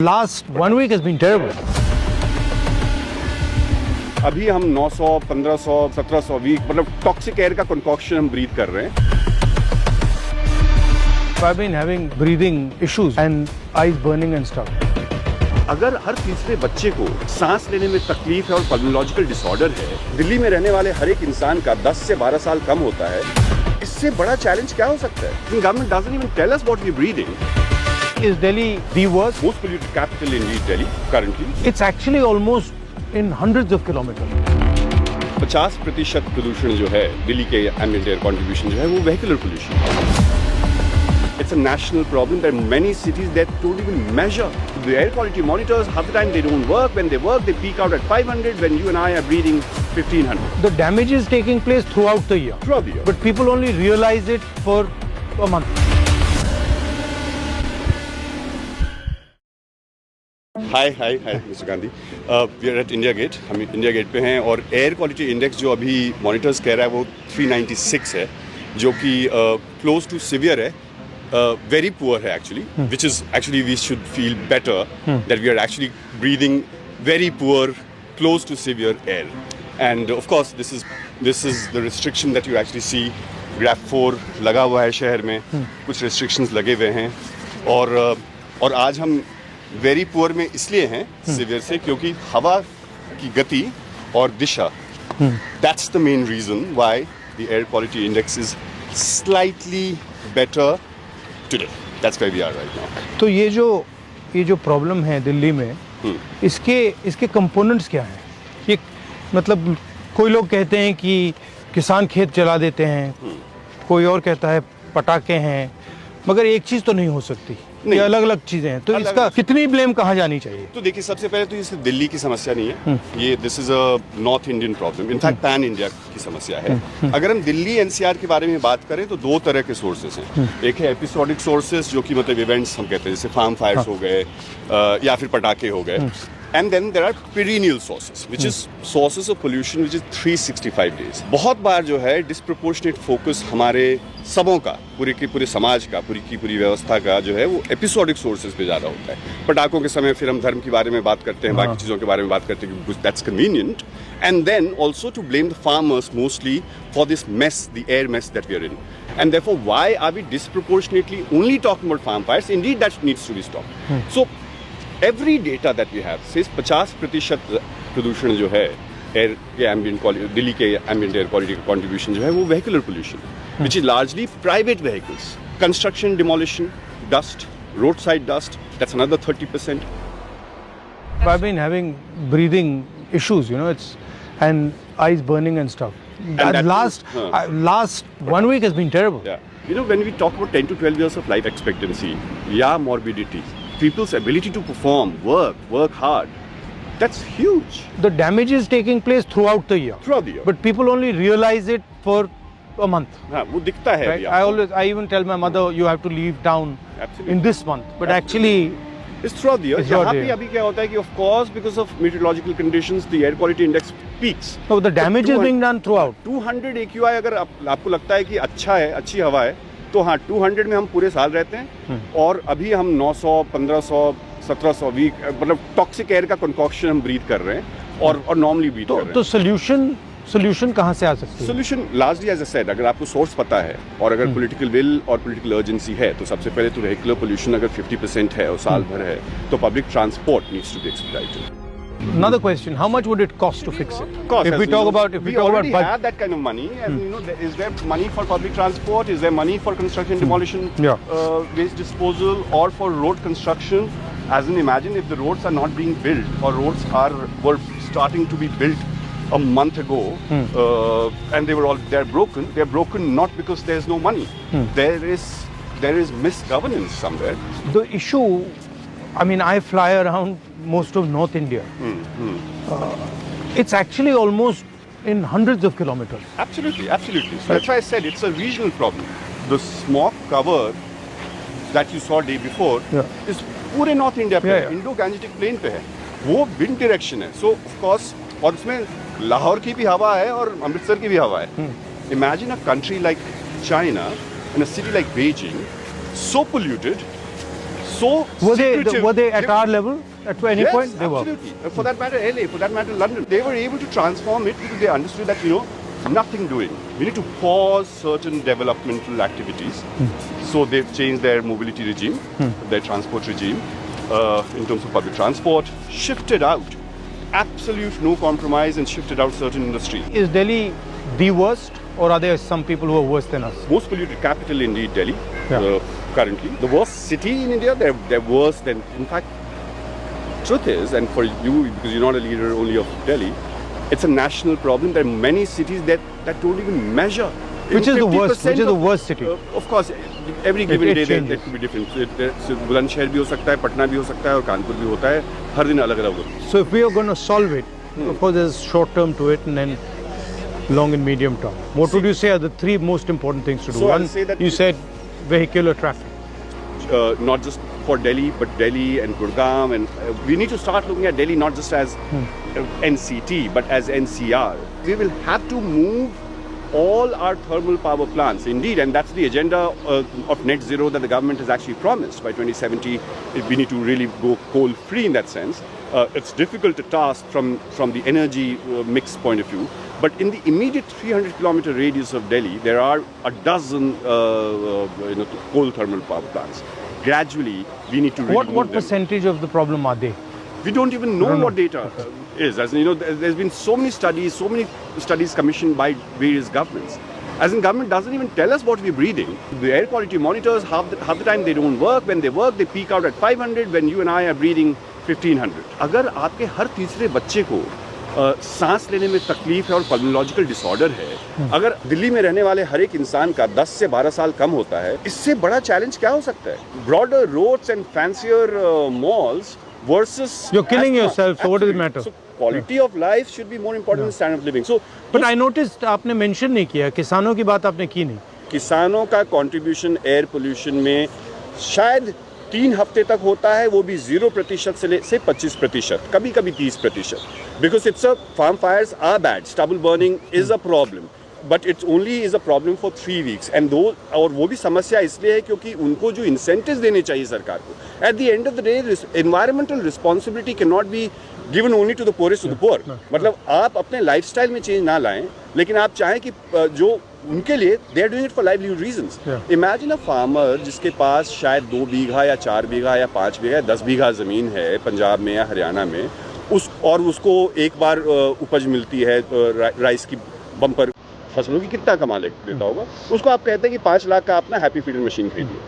Last 1 week has been terrible. अभी हम 900, 1500, 1700 week मतलब टॉक्सिक एयर का कंकॉक्शन हम ब्रीथ कर रहे हैं। I've been having breathing issues and eyes burning and stuff. अगर हर तीसरे बच्चे को सांस लेने में तकलीफ है और पल्मोलॉजिकल डिसऑर्डर है, दिल्ली में रहने वाले हर एक इंसान का 10 से 12 साल कम होता है, इससे बड़ा चैलेंज क्या हो सकता है? Government doesn't even tell us what we're breathing. Is Delhi the worst? Most polluted capital in Delhi currently. It's actually almost in hundreds of kilometers. 50% प्रदूषण जो है दिल्ली के एम्बिएंट एयर कंट्रीब्यूशन जो है वो वेहिकुलर पोल्यूशन है। It's a national problem. There are many cities that don't even measure. The air quality monitors, half the time they don't work. When they work, they peak out at 500 when you and I are breathing 1500. The damage is taking place throughout the year. Throughout the year. But people only realize it for a month. Hi mister Gandhi, we are at India Gate. हम India Gate पे हैं और air quality index जो अभी monitors कह रहा है वो 396 है, जो कि क्लोज टू सिवियर है, वेरी पुअर है actually, which is actually we should feel better that we are actually breathing very poor close to severe air. And of course this is the restriction that you actually see. GRAP 4 लगा हुआ है शहर में, कुछ restrictions लगे हुए हैं और आज हम वेरी पुअर में इसलिए हैं सिवियर से क्योंकि हवा की गति और दिशा, that's the main reason why the air quality index is slightly better today. That's why we are right now. तो ये जो प्रॉब्लम है दिल्ली में, इसके कंपोनेंट्स क्या हैं? ये मतलब कोई लोग कहते हैं कि किसान खेत जला देते हैं, कोई और कहता है पटाखे हैं, मगर एक चीज तो नहीं हो सकती, ये अलग अलग चीजें हैं। तो इसका कितनी ब्लेम कहाँ जानी चाहिए? तो देखिए, सबसे पहले तो ये सिर्फ दिल्ली की समस्या नहीं है, ये this is a north Indian problem, in fact pan India की समस्या है। अगर हम दिल्ली एनसीआर के बारे में बात करें तो दो तरह के सोर्सेस हैं। एक है एपिसोडिक सोर्सेस, जो कि मतलब इवेंट्स हम कहते हैं, जैसे फार्म फायर्स हो गए या फिर पटाखे हो गए। And then there are perennial sources, which is sources of pollution which is 365 days. बहुत बार जो है disproportionate focus हमारे सबों का, पूरे के पूरे समाज का, पूरी की पूरी व्यवस्था का जो है वो episodic sources पे ज़्यादा होता है। पटाखों के समय फिर हम धर्म के बारे में बात करते हैं, बाकी चीज़ों के बारे में बात करते हैं, because that's convenient. And then also to blame the farmers mostly for this mess, the air mess that we are in. And therefore, why are we disproportionately only talking about farm fires? Indeed, that needs to be stopped. So every data that we have says 50% प्रदूषण जो है air के ambient Delhi के ambient air quality का contribution जो है वो vehicular pollution, which is largely private vehicles, construction, demolition, dust, road side dust, that's another 30%. I've been having breathing issues, and eyes burning and stuff. Last 1 week has been terrible. Yeah. When we talk about 10 to 12 years of life expectancy, morbidity, people's ability to perform, work hard, that's huge. The damage is taking place throughout the year. Throughout the year. But people only realize it for a month. हाँ, वो दिखता है Right? अभी I even tell my mother, you have to leave town Absolutely. in this month. But actually, it's throughout the year. It's throughout यहाँ the पे year. अभी क्या होता है कि of course because of meteorological conditions the air quality index peaks. no, the damage is being done throughout. 200 AQI अगर आपको लगता है कि अच्छा है, अच्छी हवा है, तो हाँ 200 में हम पूरे साल रहते हैं। और अभी हम 900, 1500, 1700 वीक मतलब टॉक्सिक एयर का कंकॉक्शन हम ब्रीथ कर रहे हैं और नॉर्मली ब्रीथ कर रहे हैं। तो सोल्यूशन कहाँ से आ सकती है? Solution largely as I said, अगर आपको सोर्स पता है और अगर पॉलिटिकल विल और पॉलिटिकल अर्जेंसी है, तो सबसे पहले तो वेहिकुलर पोल्यूशन अगर 50% है और साल भर है, तो public transport needs to be expedited. Another question: how much would it cost to fix it? Cost, if we talk about have that kind of money, and is there money for public transport? Is there money for construction, demolition, waste disposal, or for road construction? As in, imagine if the roads are not being built, or roads were starting to be built a month ago, and they're broken. They're broken not because there's no money. There is misgovernance somewhere. The issue, I mean, I fly around most of North India. It's actually almost in hundreds of kilometers. Absolutely. So that's why I said it's a regional problem. The smog cover that you saw day before is पूरे north India पे है, Indo Gangetic plane पे है, वो wind direction है. सो of course, और उसमें लाहौर की भी हवा है और अमृतसर की भी हवा है. Imagine a country like China and a city like Beijing, so polluted, so secretive. Were they at our level at any Yes, point? They were. absolutely. For that matter, LA, for that matter, London. They were able to transform it because they understood that, nothing doing. We need to pause certain developmental activities. So they've changed their mobility regime, their transport regime, in terms of public transport, shifted out. Absolute no compromise and shifted out certain industries. Is Delhi the worst, or are there some people who are worse than us? Most polluted capital indeed, Delhi, Yeah. currently. The worst city in India, they're worse than, in fact, truth is, and for you, because you're not a leader only of Delhi, it's a national problem. There are many cities that don't even measure. Which is the worst? 50% Which is the worst city? Of course, every given it day changes. that could be different. So, Bulandshahr भी हो सकता है, पटना भी हो सकता है, और कानपुर भी होता है. हर दिन अलग-अलग होता है. So if we are going to solve it, of course there's short term to it and then long and medium term. What would you say are the three most important things to do? So I'll One, say that you said vehicular traffic. Not just for Delhi, but Delhi and Gurgaon, and we need to start looking at Delhi not just as NCT, but as NCR. We will have to move all our thermal power plants, indeed, and that's the agenda of net zero that the government has actually promised. By 2070, we need to really go coal-free in that sense. It's difficult to task from the energy mix point of view, but in the immediate 300-kilometer radius of Delhi, there are a dozen coal thermal power plants. Gradually, we need to really What move them. percentage of the problem are they? We don't even know what data is. As in, there's been so many studies commissioned by various governments. As in, government doesn't even tell us what we're breathing. The air quality monitors, half the time they don't work. When they work, they peak out at 500. When you and I are breathing 1500. अगर आपके हर तीसरे बच्चे को सांस लेने में तकलीफ है और पल्मोलॉजिकल डिसऑर्डर है, अगर दिल्ली में रहने वाले हर एक इंसान का 10 से 12 साल कम होता है, इससे बड़ा चैलेंज क्या हो सकता है? Broader roads and fancier malls versus You're killing asthma. yourself, so what does it matter? So quality of life should be more important than standard of living. So But I noticed आपने mention नहीं किया, किसानों की बात आपने की नहीं. किसानों का कंट्रीब्यूशन एयर पोल्यूशन में शायद 3 हफ्ते तक होता है, वो भी 0% से 25%, कभी कभी 30%. Because it's a farm fires are bad, stubble burning is a problem. But it only is a problem for 3 weeks. And और वो भी समस्या इसलिए है क्योंकि उनको जो incentives देने चाहिए सरकार को. At the end of the day, environmental responsibility cannot be given only to the poorest of the poor. मतलब आप अपने lifestyle में change ना लाएं, लेकिन आप चाहें कि जो उनके लिए they are doing it for livelihood reasons. Imagine a farmer जिसके पास शायद 2 बीघा या 4 बीघा या 5 बीघा या 10 बीघा ज़मीन है पंजाब में या हरियाणा में, और उसको एक बार उपज मिलती है राइस की बम्पर फसलों की, कितना कमा लेता होगा? उसको आप कहते हैं कि 5 लाख का अपना हैप्पी फील्ड मशीन खरीदिए.